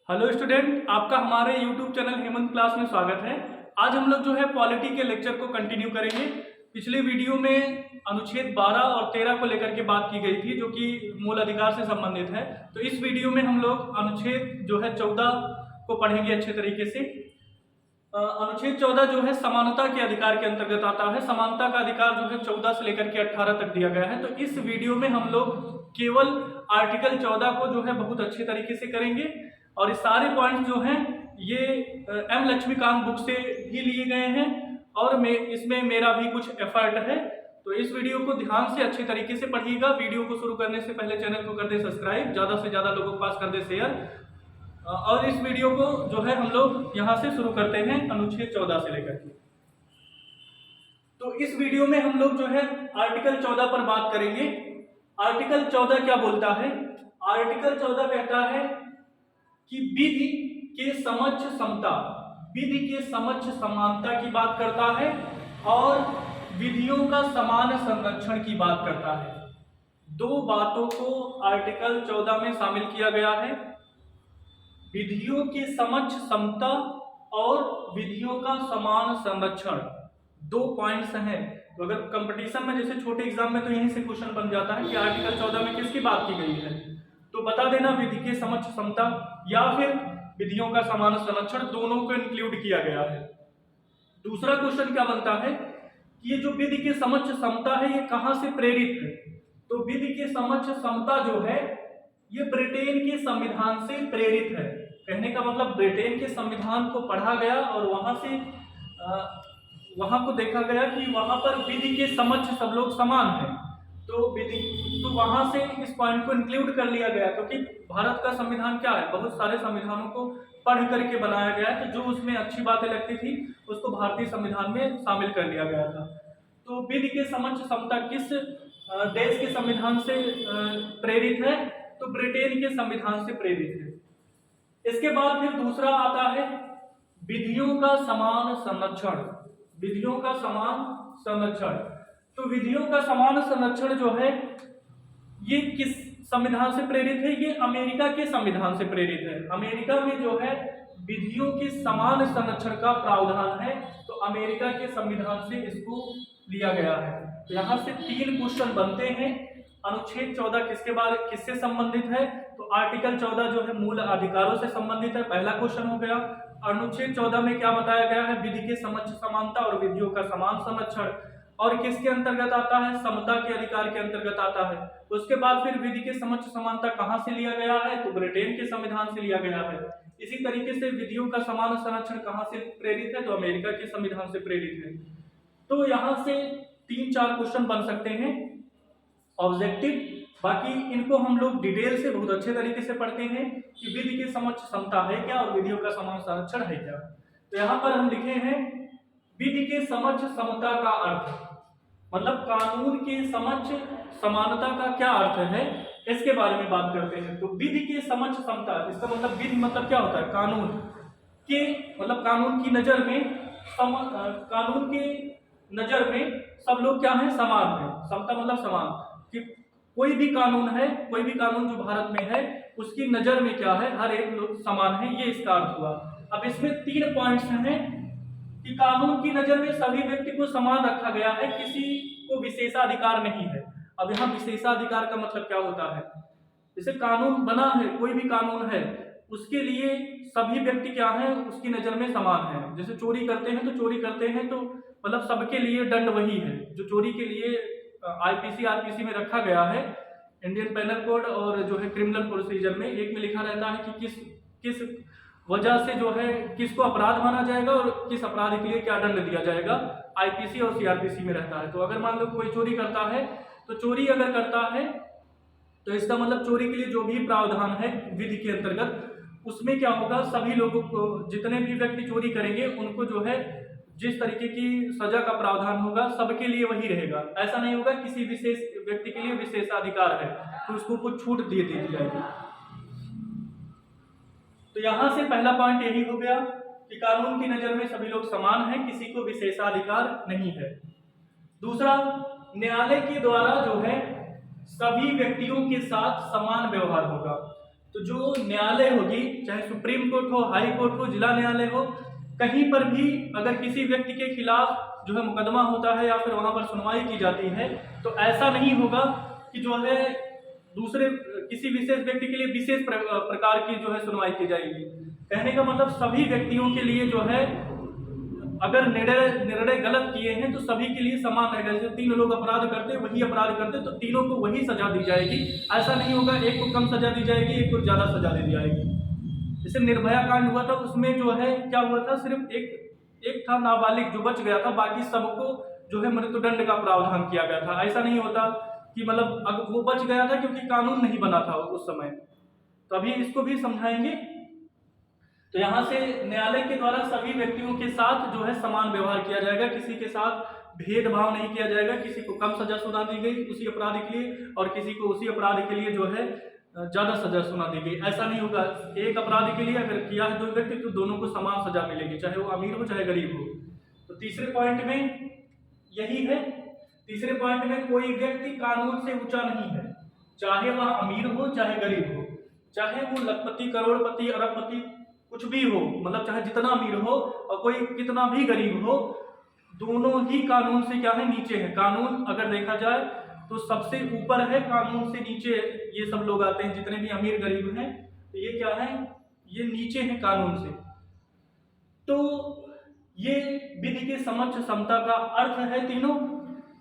Hello student, आपका हमारे YouTube channel Hemant class में स्वागत है। आज हम लोग जो है पॉलिटी के लेक्चर को कंटिन्यू करेंगे। पिछले वीडियो में अनुच्छेद 12 और 13 को लेकर के बात की गई थी, जो कि मूल अधिकार से संबंधित है। तो इस वीडियो में हम लोग अनुच्छेद जो है 14 को पढ़ेंगे अच्छे तरीके से। अनुच्छेद 14 जो है समानता के अधिकार के अंतर्गत आता है। समानता का अधिकार जो है 14 से लेकर के 18 तक दिया गया है। तो इस वीडियो में हम लोग केवल आर्टिकल 14 को जो है बहुत अच्छे तरीके से करेंगे और इस सारे पॉइंट्स जो हैं ये एम लक्ष्मीकांत बुक से भी लिए गए हैं और इसमें मेरा भी कुछ एफर्ट है। तो इस वीडियो को ध्यान से अच्छे तरीके से पढ़िएगा। वीडियो को शुरू करने से पहले चैनल को कर दे सब्सक्राइब, ज़्यादा से ज़्यादा लोगों के पास कर दे शेयर। और इस वीडियो को जो है हम लोग यहाँ से शुरू करते हैं अनुच्छेद 14 से लेकर के। तो इस वीडियो में हम लोग जो है आर्टिकल 14 पर बात करेंगे। आर्टिकल 14 क्या बोलता है? आर्टिकल 14 कहता है कि विधि के समक्ष समता, विधि के समक्ष समानता की बात करता है और विधियों का समान संरक्षण की बात करता है। दो बातों को आर्टिकल 14 में शामिल किया गया है, विधियों के समक्ष समता और विधियों का समान संरक्षण। दो पॉइंट्स हैं। तो अगर कंपटीशन में जैसे छोटे एग्जाम में तो यहीं से क्वेश्चन बन जाता है कि आर्टिकल 14 में किसकी बात की गई है, तो बता देना विधि के समक्ष समता या फिर विधियों का समान संरक्षण, दोनों को इंक्लूड किया गया है। दूसरा क्वेश्चन क्या बनता है कि ये जो विधि के समक्ष समता है ये कहां से प्रेरित है? तो विधि के समक्ष समता जो है ये ब्रिटेन के संविधान से प्रेरित है। कहने का मतलब ब्रिटेन के संविधान को पढ़ा गया और वहां को देखा गया कि वहां पर विधि के समक्ष सब लोग समान हैं। तो वहां से इस पॉइंट को इंक्लूड कर लिया गया, क्योंकि भारत का संविधान क्या है, बहुत सारे संविधानों को पढ़ करके बनाया गया है। तो जो उसमें अच्छी बातें लगती थी उसको भारतीय संविधान में शामिल कर लिया गया था। तो विधि के समक्ष समता किस देश के संविधान से प्रेरित है? तो ब्रिटेन के संविधान से प्रेरित है। इसके बाद फिर दूसरा आता है विधियों का समान संरक्षण। विधियों का समान संरक्षण, तो विधियों का समान संरक्षण जो है ये किस संविधान से प्रेरित है? ये अमेरिका के संविधान से प्रेरित है। अमेरिका में जो है विधियों के समान संरक्षण का प्रावधान है, तो अमेरिका के संविधान से इसको लिया गया है। तो यहाँ से 3 क्वेश्चन बनते हैं। अनुच्छेद 14 किससे संबंधित है? तो आर्टिकल 14 जो है मूल अधिकारों से संबंधित है, पहला क्वेश्चन हो गया। अनुच्छेद 14 में क्या बताया गया है? विधि के समक्ष समानता और विधियों का समान संरक्षण, और किसके अंतर्गत आता है? समता के अधिकार के अंतर्गत आता है। उसके बाद फिर विधि के समक्ष समानता कहां से लिया गया है? तो ब्रिटेन के संविधान से लिया गया है। इसी तरीके से विधियों का समान संरक्षण कहां से प्रेरित है? तो अमेरिका के संविधान से प्रेरित है। तो यहां से 3-4 क्वेश्चन बन सकते हैं ऑब्जेक्टिव। बाकी इनको हम लोग डिटेल से बहुत अच्छे तरीके से पढ़ते हैं कि विधि के समक्ष समता है क्या और विधियों का समान संरक्षण है क्या। तो यहाँ पर हम लिखे हैं विधि के समक्ष समता का अर्थ, मतलब कानून के समक्ष समानता का क्या अर्थ है, इसके बारे में बात करते हैं। तो विधि के समक्ष समता, इसका मतलब विधि मतलब क्या होता है? कानून के, मतलब कानून की नजर में कानून के नजर में सब लोग क्या है? समान है। समता मतलब समान, कि कोई भी कानून है, कोई भी कानून जो भारत में है उसकी नजर में क्या है? हर एक लोग समान है, ये इसका अर्थ हुआ। अब इसमें 3 पॉइंट्स हैं कि कानून की नजर में सभी व्यक्ति को समान रखा गया है, किसी को विशेषाधिकार नहीं है। अब यहाँ विशेषाधिकार का मतलब क्या होता है? जैसे कानून बना है, कोई भी कानून है, उसके लिए सभी व्यक्ति क्या है? उसकी नजर में समान है। जैसे चोरी करते हैं तो चोरी करते हैं तो मतलब सबके लिए दंड वही है जो चोरी के लिए आईपीसी आरपीसी में रखा गया है, इंडियन पेनल कोड और जो है क्रिमिनल प्रोसीजर में, एक में लिखा रहता है कि किस वजह से जो है किसको अपराध माना जाएगा और किस अपराध के लिए क्या दंड दिया जाएगा, आईपीसी और सीआरपीसी में रहता है। तो अगर मान लो कोई चोरी करता है, तो चोरी अगर करता है तो इसका मतलब चोरी के लिए जो भी प्रावधान है विधि के अंतर्गत, उसमें क्या होगा? सभी लोगों को, जितने भी व्यक्ति चोरी करेंगे उनको जो है जिस तरीके की सजा का प्रावधान होगा सबके लिए वही रहेगा। ऐसा नहीं होगा किसी विशेष व्यक्ति के लिए विशेषाधिकार है तो उसको कुछ छूट दे दी जाएगी। तो यहां से पहला पॉइंट यही हो गया कि कानून की नजर में सभी लोग समान हैं, किसी को विशेषाधिकार नहीं है। दूसरा, न्यायालय के द्वारा जो है सभी व्यक्तियों के साथ समान व्यवहार होगा। तो जो न्यायालय होगी, चाहे सुप्रीम कोर्ट हो, हाई कोर्ट हो, जिला न्यायालय हो, कहीं पर भी अगर किसी व्यक्ति के खिलाफ जो है मुकदमा होता है या फिर वहां पर सुनवाई की जाती है, तो ऐसा नहीं होगा कि जो है दूसरे किसी विशेष व्यक्ति के लिए विशेष प्रकार की जो है सुनवाई की जाएगी। कहने का मतलब सभी व्यक्तियों के लिए जो है अगर निर्णय गलत किए हैं तो सभी के लिए समान रहेगा। जैसे 3 लोग अपराध करते वही अपराध करते तो तीनों को वही सजा दी जाएगी। ऐसा नहीं होगा एक को कम सजा दी जाएगी, एक को ज्यादा सजा दी जाएगी। जैसे निर्भया कांड हुआ था, उसमें जो है क्या हुआ था, सिर्फ एक था नाबालिग जो बच गया था, बाकी सबको जो है मृत्युदंड का प्रावधान किया गया था। ऐसा नहीं होता कि मतलब अगर वो बच गया था क्योंकि कानून नहीं बना था उस समय। तो अभी इसको भी समझाएंगे। तो यहाँ से न्यायालय के द्वारा सभी व्यक्तियों के साथ जो है समान व्यवहार किया जाएगा, किसी के साथ भेदभाव नहीं किया जाएगा। किसी को कम सजा सुना दी गई उसी अपराध के लिए और किसी को उसी अपराध के लिए जो है ज्यादा सजा सुना दी गई, ऐसा नहीं होगा। एक अपराध के लिए अगर किया है 2 व्यक्ति तो दोनों को समान सजा मिलेगी, चाहे वो अमीर हो चाहे गरीब हो। तो तीसरे पॉइंट में यही है। तीसरे पॉइंट में कोई व्यक्ति कानून से ऊंचा नहीं है, चाहे वह अमीर हो चाहे गरीब हो, चाहे वो लखपति करोड़पति अरबपति कुछ भी हो, मतलब चाहे जितना अमीर हो और कोई कितना भी गरीब हो, दोनों ही कानून से क्या है, नीचे है। कानून अगर देखा जाए तो सबसे ऊपर है, कानून से नीचे ये सब लोग आते हैं। जितने भी अमीर गरीब हैं तो ये क्या है, ये नीचे है कानून से। तो ये विधि के समक्ष समता का अर्थ है तीनों।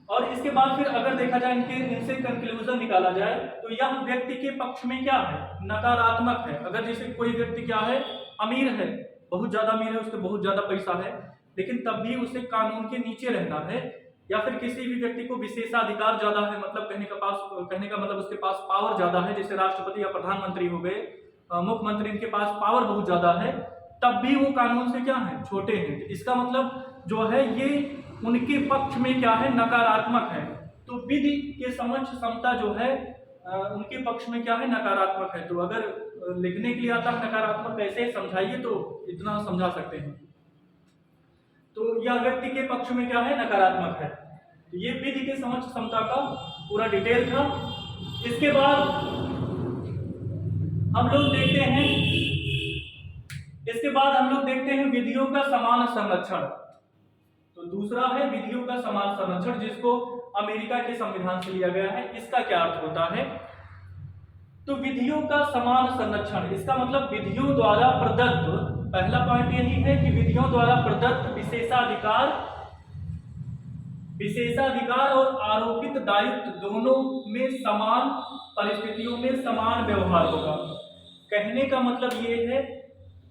और इसके बाद फिर अगर देखा जाए इनसे कंक्लूजन निकाला जाए तो यह व्यक्ति के पक्ष में क्या है, नकारात्मक है। अगर जैसे कोई व्यक्ति क्या है, अमीर है, बहुत ज्यादा अमीर है, उसके बहुत ज्यादा पैसा है, लेकिन तब भी उसे कानून के नीचे रहना है। या फिर किसी भी व्यक्ति को विशेषाधिकार ज्यादा है, मतलब कहने का मतलब उसके पास पावर ज्यादा है, जैसे राष्ट्रपति या प्रधानमंत्री हो गए, मुख्यमंत्री, इनके पास पावर बहुत ज्यादा है, तब भी वो कानून से क्या है, छोटे हैं। इसका मतलब जो है ये उनके पक्ष में क्या है, नकारात्मक है। तो विधि के समक्ष समता जो है उनके पक्ष में क्या है, नकारात्मक है। तो अगर लिखने के लिए आता है नकारात्मक कैसे समझाइए, तो इतना समझा सकते हैं। तो यह व्यक्ति के पक्ष में क्या है, नकारात्मक है। तो ये विधि के समक्ष समता का पूरा डिटेल था। इसके बाद हम लोग देखते हैं विधियों का समान संरक्षण। तो दूसरा है विधियों का समान संरक्षण, जिसको अमेरिका के संविधान से लिया गया है। इसका क्या अर्थ होता है, तो विधियों का समान संरक्षण, इसका मतलब विधियों द्वारा प्रदत्त, पहला पॉइंट यही है कि विधियों द्वारा प्रदत्त विशेषाधिकार और आरोपित दायित्व दोनों में समान परिस्थितियों में समान व्यवहार होगा। कहने का मतलब ये है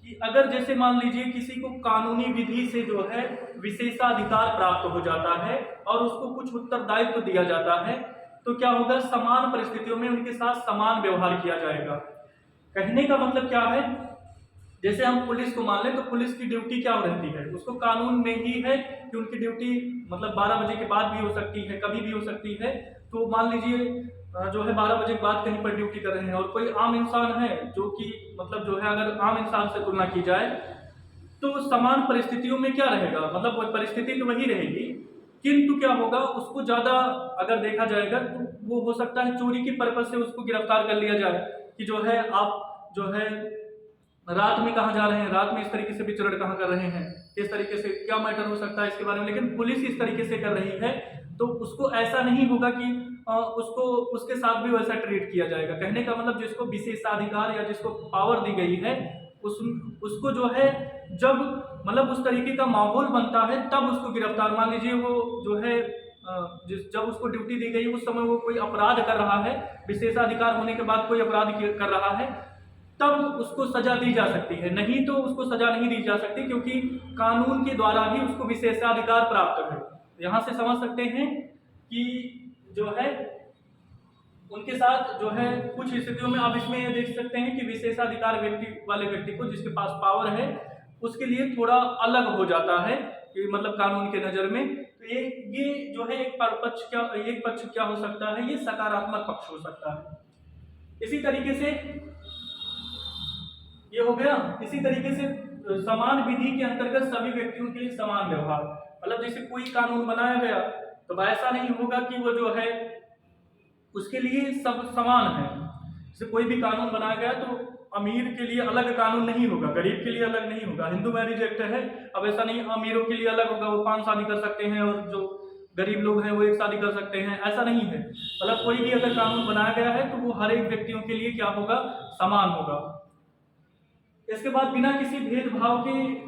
कि अगर जैसे मान लीजिए किसी को कानूनी विधि से जो है विशेषाधिकार प्राप्त हो जाता है और उसको कुछ उत्तरदायित्व दिया जाता है, तो क्या होगा, समान परिस्थितियों में उनके साथ समान व्यवहार किया जाएगा। कहने का मतलब क्या है, जैसे हम पुलिस को मान लें तो पुलिस की ड्यूटी क्या रहती है, उसको कानून में ही है कि उनकी ड्यूटी मतलब 12 बजे के बाद भी हो सकती है, कभी भी हो सकती है। तो मान लीजिए जो है 12 बजे के बाद कहीं पर ड्यूटी कर रहे हैं और कोई आम इंसान है जो कि मतलब जो है अगर आम इंसान से तुलना की जाए तो समान परिस्थितियों में क्या रहेगा, मतलब वो परिस्थिति तो वही रहेगी, किंतु क्या होगा, उसको ज्यादा अगर देखा जाएगा तो वो हो सकता है चोरी के पर्पज से उसको गिरफ्तार कर लिया जाए कि जो है आप जो है रात में कहाँ जा रहे हैं, रात में इस तरीके से विचरण कहाँ कर रहे हैं, किस तरीके से क्या मैटर हो सकता है इसके बारे में। लेकिन पुलिस इस तरीके से कर रही है तो उसको ऐसा नहीं होगा कि उसको उसके साथ भी वैसा ट्रीट किया जाएगा। कहने का मतलब जिसको विशेषाधिकार या जिसको पावर दी गई है उसको जो है जब मतलब उस तरीके का माहौल बनता है तब उसको गिरफ्तार, मान लीजिए वो जो है जब उसको ड्यूटी दी गई उस समय वो कोई अपराध कर रहा है, विशेषाधिकार होने के बाद कोई अपराध कर रहा है, तब उसको सजा दी जा सकती है, नहीं तो उसको सजा नहीं दी जा सकती क्योंकि कानून के द्वारा ही उसको विशेषाधिकार प्राप्त है। यहाँ से समझ सकते हैं कि जो है उनके साथ जो है कुछ स्थितियों में आप इसमें ये देख सकते हैं कि विशेषाधिकार व्यक्ति को जिसके पास पावर है उसके लिए थोड़ा अलग हो जाता है कि मतलब कानून के नजर में। तो ये जो है एक पक्ष क्या हो सकता है, ये सकारात्मक पक्ष हो सकता है। इसी तरीके से ये हो गया। इसी तरीके से समान विधि के अंतर्गत सभी व्यक्तियों के लिए समान व्यवहार, मतलब जैसे कोई कानून बनाया गया तो ऐसा नहीं होगा कि वो जो है उसके लिए सब समान है। जैसे कोई भी कानून बनाया गया तो अमीर के लिए अलग कानून नहीं होगा, गरीब के लिए अलग नहीं होगा। हिंदू मैरिज एक्ट है, अब ऐसा नहीं अमीरों के लिए अलग होगा, वो 5 शादी कर सकते हैं और जो गरीब लोग हैं वो 1 शादी कर सकते हैं, ऐसा नहीं है। मतलब कोई भी अगर कानून बनाया गया है तो वो हर एक व्यक्तियों के लिए क्या होगा, समान होगा। इसके बाद बिना किसी भेदभाव के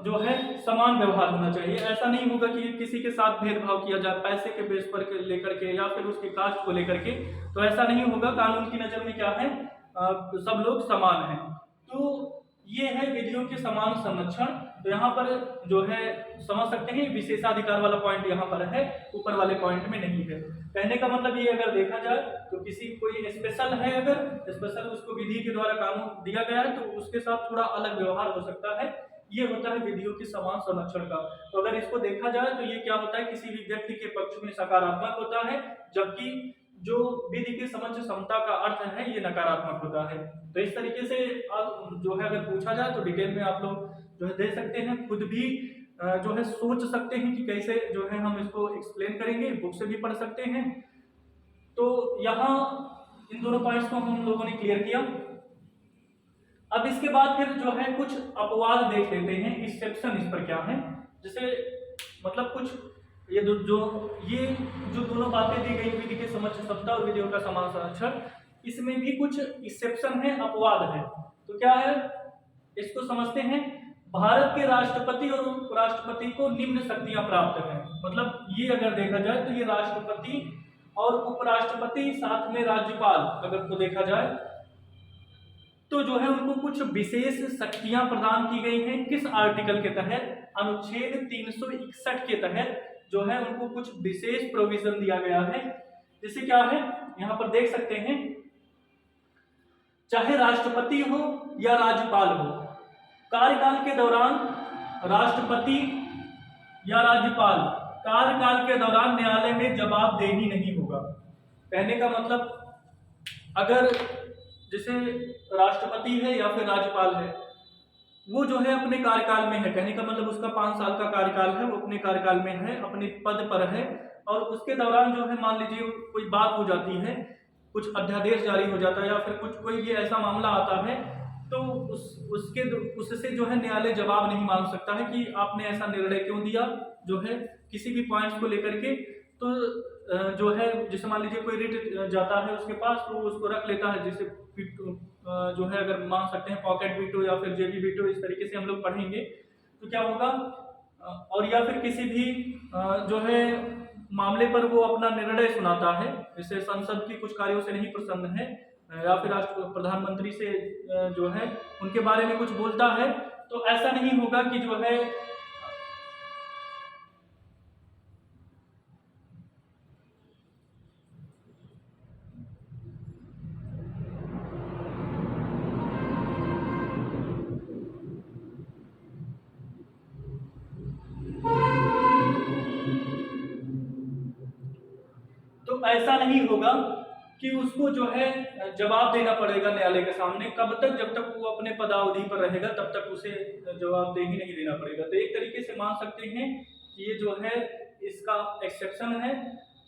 जो है समान व्यवहार होना चाहिए। ऐसा नहीं होगा कि किसी के साथ भेदभाव किया जाए पैसे के बेस पर लेकर के या फिर उसके कास्ट को लेकर के, तो ऐसा नहीं होगा। कानून की नज़र में क्या है, सब लोग समान हैं। तो ये है विधियों के समान संरक्षण। तो यहाँ पर जो है समझ सकते हैं विशेषाधिकार वाला पॉइंट यहाँ पर है, ऊपर वाले पॉइंट में नहीं है। कहने का मतलब ये अगर देखा जाए तो किसी कोई स्पेशल है, अगर स्पेशल उसको विधि के द्वारा कानून दिया गया है तो उसके साथ थोड़ा अलग व्यवहार हो सकता है। ये होता है विधियों के समान संरक्षण का। तो अगर इसको देखा जाए तो ये क्या होता है, किसी भी व्यक्ति के पक्ष में सकारात्मक होता है, जबकि जो विधि के समझ समता का अर्थ है ये नकारात्मक होता है। तो इस तरीके से अब जो है अगर पूछा जाए तो डिटेल में आप लोग जो है दे सकते हैं, खुद भी जो है सोच सकते हैं कि कैसे जो है हम इसको एक्सप्लेन करेंगे, बुक से भी पढ़ सकते हैं। तो यहाँ इन दोनों पॉइंट्स को हम लोगों ने क्लियर किया। अब इसके बाद फिर जो है कुछ अपवाद देख लेते हैं, एक्सेप्शन इस पर क्या है। जैसे मतलब कुछ ये जो दोनों बातें दी गई विधि के समझ समता और विधियों का समान संरक्षण, इसमें भी कुछ एक्सेप्शन है, अपवाद है। तो क्या है इसको समझते हैं। भारत के राष्ट्रपति और उपराष्ट्रपति को निम्न शक्तियां प्राप्त हैं। मतलब ये अगर देखा जाए तो ये राष्ट्रपति और उपराष्ट्रपति साथ में राज्यपाल अगर को देखा जाए तो जो है उनको कुछ विशेष शक्तियां प्रदान की गई हैं। किस आर्टिकल के तहत, अनुच्छेद 361 के तहत जो है उनको कुछ विशेष प्रोविजन दिया गया है। जैसे क्या है यहां पर देख सकते हैं, चाहे राष्ट्रपति हो या राज्यपाल हो, कार्यकाल के दौरान राष्ट्रपति या राज्यपाल कार्यकाल के दौरान न्यायालय में जवाबदेही नहीं होगा। कहने का मतलब अगर जैसे राष्ट्रपति है या फिर राज्यपाल है, वो जो है अपने कार्यकाल में है, कहने का मतलब उसका 5 साल का कार्यकाल है, वो अपने कार्यकाल में है, अपने पद पर है, और उसके दौरान जो है मान लीजिए कोई बात हो जाती है, कुछ अध्यादेश जारी हो जाता है या फिर कोई भी ऐसा मामला आता है, तो उससे जो है न्यायालय जवाब नहीं मांग सकता है कि आपने ऐसा निर्णय क्यों दिया, जो है किसी भी पॉइंट्स को लेकर के। तो जो है जैसे मान लीजिए कोई रिट जाता है उसके पास, तो उसको रख लेता है, जैसे जो है अगर मान सकते हैं पॉकेट वीटो या फिर जेबी वीटो, इस तरीके से हम लोग पढ़ेंगे तो क्या होगा। और या फिर किसी भी जो है मामले पर वो अपना निर्णय सुनाता है, जैसे संसद की कुछ कार्यों से नहीं प्रसन्न है या फिर प्रधानमंत्री से जो है उनके बारे में कुछ बोलता है, तो ऐसा नहीं होगा कि जो है ऐसा नहीं होगा कि उसको जो है जवाब देना पड़ेगा न्यायालय के सामने। कब तक, जब तक वो अपने पदावधि पर रहेगा तब तक उसे जवाबदेही नहीं देना पड़ेगा। तो एक तरीके से मान सकते हैं कि ये जो है इसका एक्सेप्शन है।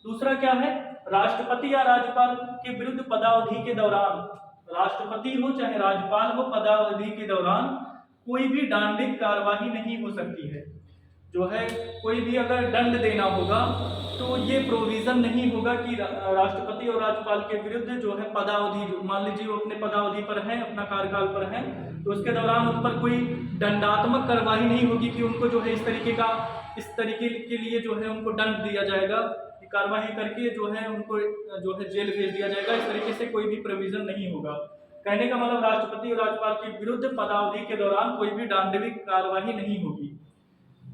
दूसरा क्या है, राष्ट्रपति या राज्यपाल के विरुद्ध पदावधि के दौरान, राष्ट्रपति हो चाहे राज्यपाल हो, पदावधि के दौरान कोई भी दंडिक कार्यवाही नहीं हो सकती है। जो है कोई भी अगर दंड देना होगा तो ये प्रोविजन नहीं होगा कि राष्ट्रपति और राज्यपाल के विरुद्ध जो है पदावधि, मान लीजिए वो अपने पदावधि पर है, अपना कार्यकाल पर है, तो उसके दौरान उन पर कोई दंडात्मक कार्रवाई नहीं होगी कि उनको जो है इस तरीके के लिए जो है उनको दंड दिया जाएगा, कार्रवाई करके जो है उनको जो है जेल भेज दिया जाएगा। इस तरीके से कोई भी प्रोविजन नहीं होगा। कहने का मतलब राष्ट्रपति और राज्यपाल के विरुद्ध पदावधि के दौरान कोई भी दंडात्मक कार्यवाही नहीं होगी।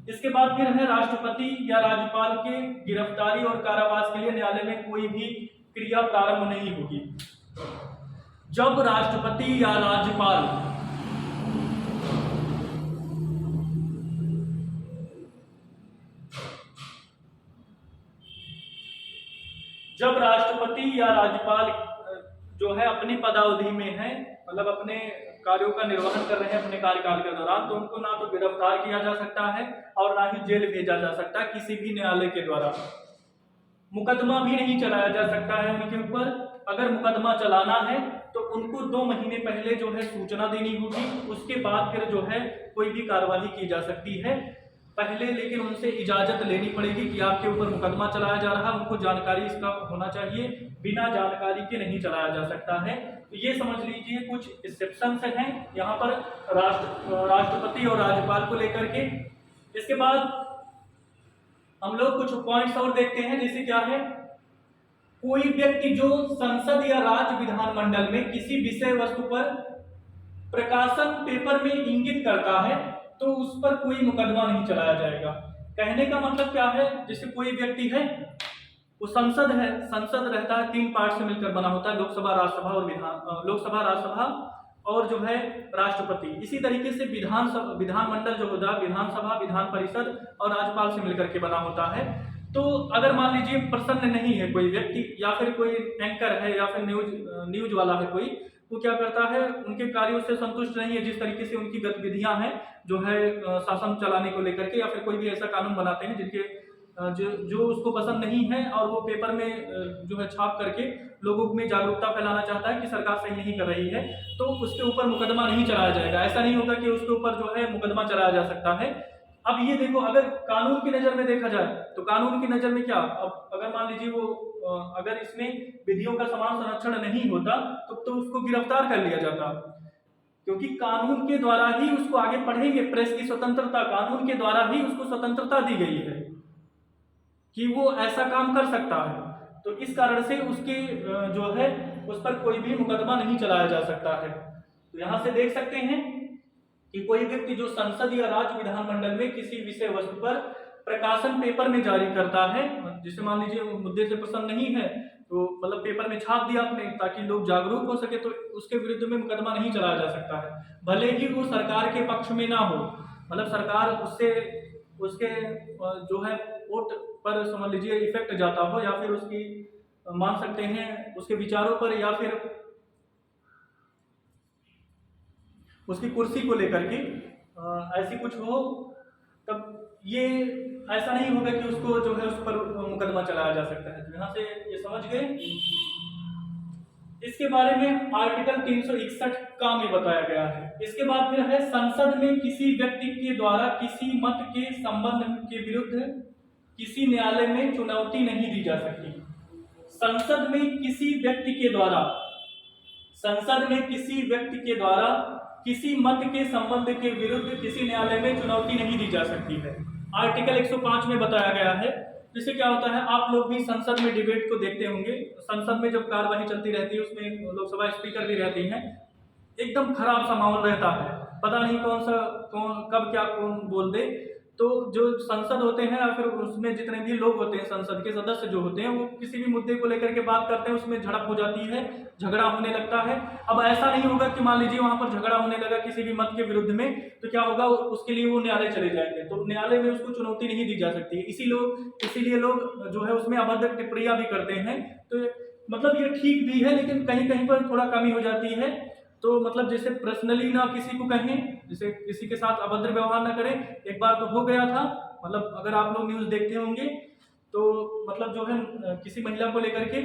इसके बाद फिर है राष्ट्रपति या राज्यपाल के गिरफ्तारी और कारावास के लिए न्यायालय में कोई भी क्रिया प्रारंभ नहीं होगी। जब राष्ट्रपति या राज्यपाल जो है अपनी पदावधि में है, मतलब अपने कार्यों का निर्वहन कर रहे हैं अपने कार्यकाल के दौरान, तो उनको ना तो गिरफ्तार किया जा सकता है और ना ही जेल भेजा जा सकता है किसी भी न्यायालय के द्वारा। मुकदमा भी नहीं चलाया जा सकता है उनके ऊपर, अगर मुकदमा चलाना है तो उनको 2 महीने पहले जो है सूचना देनी होगी, उसके बाद फिर जो है कोई भी कार्रवाई की जा सकती है। पहले लेकिन उनसे इजाज़त लेनी पड़ेगी कि आपके ऊपर मुकदमा चलाया जा रहा है, उनको जानकारी इसका होना चाहिए, बिना जानकारी के नहीं चलाया जा सकता है। तो ये समझ लीजिए कुछ एक्सेप्शंस हैं यहाँ पर राष्ट्रपति और राज्यपाल को लेकर के। इसके बाद हम लोग कुछ पॉइंट्स और देखते हैं, जैसे क्या है, कोई व्यक्ति जो संसद या राज्य विधानमंडल में किसी विषय वस्तु पर प्रकाशन पेपर में इंगित करता है तो उस पर कोई मुकदमा नहीं चलाया जाएगा। कहने का मतलब क्या है, जैसे कोई व्यक्ति है, वो संसद है, संसद रहता है 3 पार्ट से मिलकर बना होता है, लोकसभा, राज्यसभा और लोकसभा, राज्यसभा और जो है राष्ट्रपति। इसी तरीके से विधानमंडल जो होता है, विधानसभा, विधान परिषद और राज्यपाल से मिलकर के बना होता है। तो अगर मान लीजिए प्रसन्न नहीं है कोई व्यक्ति या फिर कोई एंकर है या फिर न्यूज वाला है कोई, वो क्या करता है, उनके कार्यों से संतुष्ट नहीं है, जिस तरीके से उनकी गतिविधियां हैं जो है शासन चलाने को लेकर के, या फिर कोई भी ऐसा कानून बनाते हैं जिनके जो उसको पसंद नहीं है और वो पेपर में जो है छाप करके लोगों में जागरूकता फैलाना चाहता है कि सरकार सही नहीं कर रही है, तो उसके ऊपर मुकदमा नहीं चलाया जाएगा। ऐसा नहीं होगा कि उसके ऊपर जो है मुकदमा चलाया जा सकता है। अब ये देखो, अगर कानून की नज़र में देखा जाए तो कानून की नज़र में क्या, अब अगर मान लीजिए वो अगर इसमें विधियों का समान संरक्षण नहीं होता तो उसको गिरफ्तार कर लिया जाता, क्योंकि कानून के द्वारा ही उसको आगे पढ़ेंगे, प्रेस की स्वतंत्रता, कानून के द्वारा ही उसको स्वतंत्रता दी गई है कि वो ऐसा काम कर सकता है। तो इस कारण से उसके जो है उस पर कोई भी मुकदमा नहीं चलाया जा सकता है। तो यहाँ से देख सकते हैं कि कोई व्यक्ति जो संसद या राज्य विधानमंडल में किसी विषय वस्तु पर प्रकाशन पेपर में जारी करता है, जिसे मान लीजिए मुद्दे से पसंद नहीं है तो मतलब पेपर में छाप दिया आपने ताकि लोग जागरूक हो सके, तो उसके विरुद्ध में मुकदमा नहीं चलाया जा सकता है, भले ही वो सरकार के पक्ष में ना हो। मतलब सरकार उसके जो है वोट पर समझ लीजिए इफेक्ट जाता हो, या फिर उसकी मान सकते हैं उसके विचारों पर, या फिर उसकी कुर्सी को लेकर के ऐसी कुछ हो, तब ये ऐसा नहीं होगा कि उसको जो है उस पर मुकदमा चलाया जा सकता है। तो यहाँ से ये समझ गए। इसके बारे में आर्टिकल 361 का में बताया गया है। इसके बाद फिर है, संसद में किसी व्यक्ति के द्वारा किसी मत के संबंध के विरुद्ध किसी न्यायालय में चुनौती नहीं दी जा सकती। संसद में किसी व्यक्ति के द्वारा किसी मत के संबंध के विरुद्ध किसी न्यायालय में चुनौती नहीं दी जा सकती है। आर्टिकल 105 में बताया गया है। जिससे क्या होता है, आप लोग भी संसद में डिबेट को देखते होंगे, संसद में जब कार्यवाही चलती रहती है उसमें लोकसभा स्पीकर भी रहती हैं, एकदम खराब सा माहौल रहता है, पता नहीं कौन कब क्या कौन बोल दे। तो जो संसद होते हैं या फिर उसमें जितने भी लोग होते हैं, संसद के सदस्य जो होते हैं, वो किसी भी मुद्दे को लेकर के बात करते हैं, उसमें झड़प हो जाती है, झगड़ा होने लगता है। अब ऐसा नहीं होगा कि मान लीजिए वहां पर झगड़ा होने लगा किसी भी मत के विरुद्ध में, तो क्या होगा, उसके लिए वो न्यायालय चले जाएंगे, तो न्यायालय में उसको चुनौती नहीं दी जा सकती। इसीलिए लोग जो है उसमें अभद्र टिप्पणियां भी करते हैं। तो मतलब ये ठीक भी है, लेकिन कहीं कहीं पर थोड़ा कमी हो जाती है। तो मतलब जैसे पर्सनली ना किसी को कहें, जैसे किसी के साथ अभद्र व्यवहार ना करें। एक बार तो हो गया था, मतलब अगर आप लोग न्यूज़ देखते होंगे तो मतलब जो है किसी महिला को लेकर के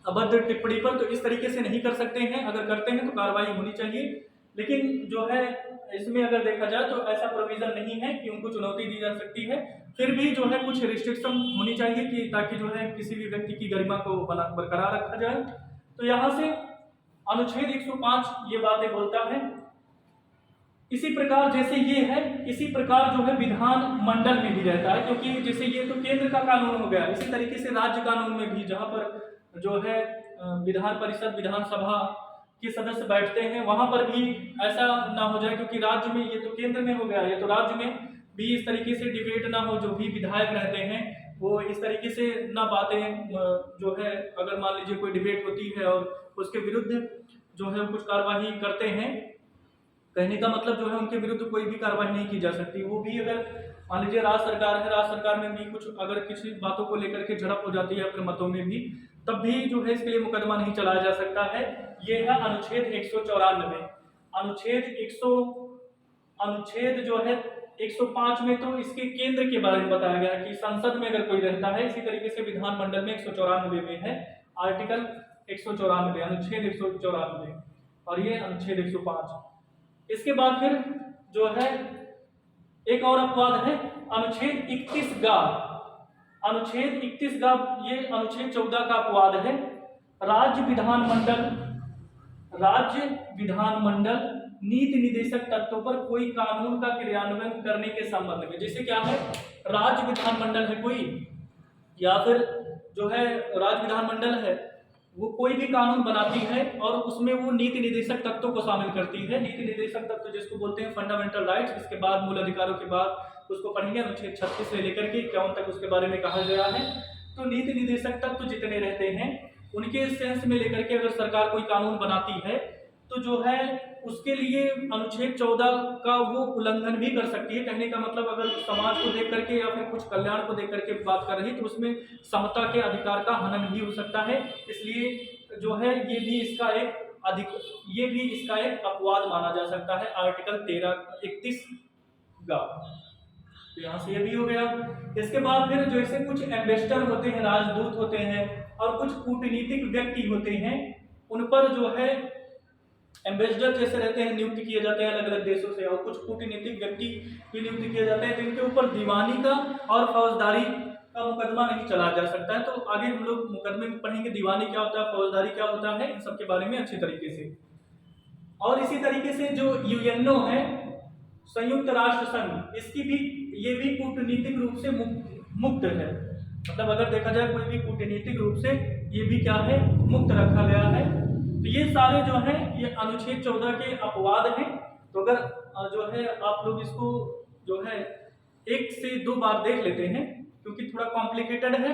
अभद्र टिप्पणी पर, तो इस तरीके से नहीं कर सकते हैं, अगर करते हैं तो कार्रवाई होनी चाहिए। लेकिन जो है इसमें अगर देखा जाए तो ऐसा प्रोविजन नहीं है कि उनको चुनौती दी जा सकती है। फिर भी जो है कुछ रिस्ट्रिक्शन होनी चाहिए कि ताकि जो है किसी भी व्यक्ति की गरिमा को बरकरार रखा जाए। तो यहाँ से अनुच्छेद 105 ये बातें बोलता है। इसी प्रकार जैसे ये है, इसी प्रकार जो है विधान मंडल में भी रहता है, क्योंकि जैसे ये तो केंद्र का कानून हो गया, इसी तरीके से राज्य कानून में भी जहाँ पर जो है विधान परिषद, विधानसभा के सदस्य बैठते हैं, वहां पर भी ऐसा ना हो जाए, क्योंकि राज्य में ये तो केंद्र में हो गया, ये तो राज्य में भी इस तरीके से डिबेट ना हो। जो भी विधायक रहते हैं वो इस तरीके से ना बातें जो है, अगर मान लीजिए कोई डिबेट होती है और उसके विरुद्ध जो है कुछ कार्रवाई करते हैं, कहने का मतलब जो है उनके विरुद्ध कोई भी कार्रवाई नहीं की जा सकती। वो भी अगर मान लीजिए राज्य सरकार है, राज्य सरकार में भी कुछ अगर किसी बातों को लेकर के झड़प हो जाती है अपने मतों में भी, तब भी जो है इसके लिए मुकदमा नहीं चलाया जा सकता है। ये है अनुच्छेद 194। अनुच्छेद जो है 105 में तो इसके केंद्र के बारे में बताया गया है कि संसद में अगर कोई रहता है, इसी तरीके से विधानमंडल में 194 में है आर्टिकल 194, अनुच्छेद 194, और ये अनुच्छेद 105। इसके बाद फिर जो है एक और अपवाद है अनुच्छेद 31 अनुच्छेद 31 ये अनुच्छेद 14 का अपवाद है। राज्य विधानमंडल नीति निदेशक तत्वों पर कोई कानून का क्रियान्वयन करने के संबंध में, जैसे क्या है, राज्य विधानमंडल है कोई, या फिर जो है राज्य विधानमंडल है वो कोई भी कानून बनाती है और उसमें वो नीति निदेशक तत्वों को शामिल करती है। नीति निदेशक तत्व जिसको बोलते हैं फंडामेंटल राइट्स। इसके बाद मूल अधिकारों के बाद उसको पढ़ेंगे अनुच्छेद 36 से लेकर के 51 तक उसके बारे में कहा गया है। तो नीति निदेशक तत्व जितने रहते हैं उनके सेंस में लेकर के अगर सरकार कोई कानून बनाती है तो जो है उसके लिए अनुच्छेद 14 का वो उल्लंघन भी कर सकती है। कहने का मतलब अगर समाज को देख करके या फिर कुछ कल्याण को देख करके बात कर रही है तो उसमें समता के अधिकार का हनन भी हो सकता है। इसलिए जो है ये भी इसका एक अपवाद माना जा सकता है आर्टिकल 31 का। तो यहाँ से ये भी हो गया। इसके बाद फिर जैसे कुछ एम्बेसडर होते हैं, राजदूत होते हैं, और कुछ कूटनीतिक व्यक्ति होते हैं, उन पर जो है एम्बेसडर जैसे रहते हैं नियुक्त किए जाते हैं अलग अलग देशों से, और कुछ कूटनीतिक व्यक्ति भी नियुक्त किए जाते हैं जिनके ऊपर दीवानी का और फौजदारी का मुकदमा नहीं चलाया जा सकता है। तो आगे हम लोग मुकदमे में पढ़ेंगे दीवानी क्या होता है, फौजदारी क्या होता है, इन सब के बारे में अच्छे तरीके से। और इसी तरीके से जो यूएनओ है, संयुक्त राष्ट्र संघ, ये भी कूटनीतिक रूप से मुक्त है। मतलब अगर देखा जाए कोई भी कूटनीतिक रूप से ये भी क्या है, मुक्त रखा गया है। तो ये सारे जो है ये अनुच्छेद 14 के अपवाद हैं। तो अगर जो है आप लोग इसको जो है 1 से 2 बार देख लेते हैं क्योंकि थोड़ा कॉम्प्लिकेटेड है,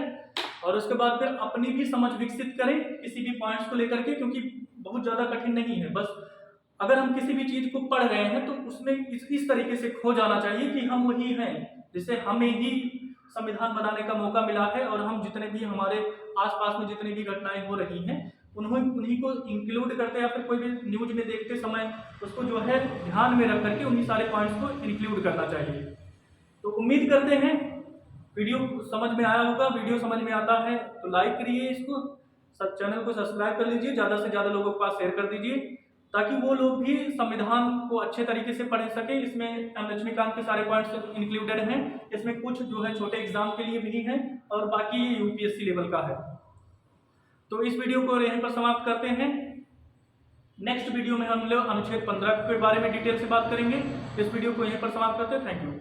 और उसके बाद फिर अपनी भी समझ विकसित करें किसी भी पॉइंट्स को लेकर के, क्योंकि बहुत ज़्यादा कठिन नहीं है। बस अगर हम किसी भी चीज़ को पढ़ रहे हैं तो उसमें इस तरीके से खो जाना चाहिए कि हम वही हैं, जैसे हमें ही संविधान बनाने का मौका मिला है और हम जितने भी हमारे आसपास में जितनी भी घटनाएं हो रही हैं उन्हीं को इंक्लूड करते हैं, या फिर कोई भी न्यूज में देखते समय उसको जो है ध्यान में रख करके उन्हीं सारे पॉइंट्स को इंक्लूड करना चाहिए। तो उम्मीद करते हैं वीडियो समझ में आया होगा। वीडियो समझ में आता है तो लाइक करिए, इसको चैनल को सब्सक्राइब कर लीजिए, ज़्यादा से ज़्यादा लोगों के पास शेयर कर दीजिए ताकि वो लोग भी संविधान को अच्छे तरीके से पढ़ सके। इसमें एम लक्ष्मीकांत के सारे पॉइंट्स इंक्लूडेड हैं, इसमें कुछ जो है छोटे एग्जाम के लिए भी हैं और बाकी यूपीएससी लेवल का है। तो इस वीडियो को यहीं पर समाप्त करते हैं। नेक्स्ट वीडियो में हम लोग अनुच्छेद 15 के बारे में डिटेल से बात करेंगे। इस वीडियो को यहीं पर समाप्त करते हैं। Thank you.